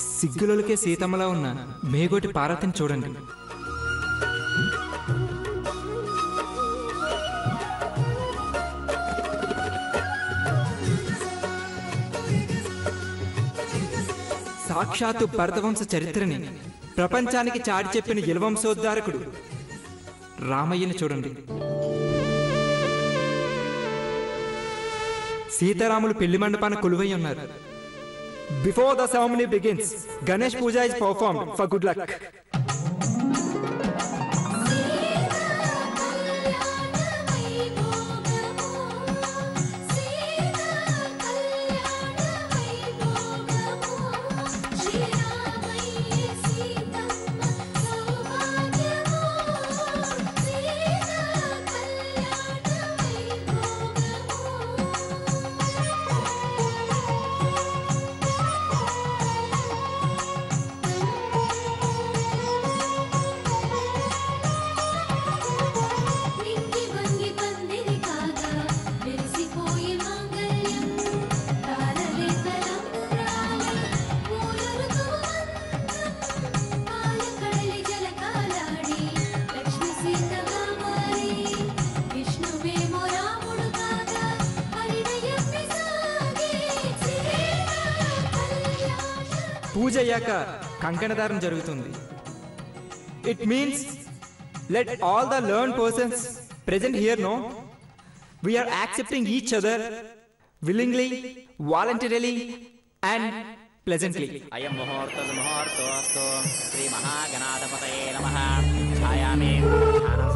సిగ్గులకే సీతమ్మలా ఉన్న మేగోటి పార్వతిని చూడండి. సాక్షాత్తు భరతవంశ చరిత్రని ప్రపంచానికి చాటి చెప్పిన యలవంశోద్ధారకుడు రామయ్యని చూడండి. సీతారాములు పెళ్లి మండపాన కొలువై ఉన్నారు. Before the ceremony begins, Ganesh puja is performed for good luck. పూజ అయ్యాక కంకణదారం జరుగుతుంది. It means let all the learn persons present here know we are accepting each other willingly, voluntarily and pleasantly. అయం ముహూర్తోస్తు శ్రీ మహాగణాధిపతయే నమః. ఛాయామి ధ్యానం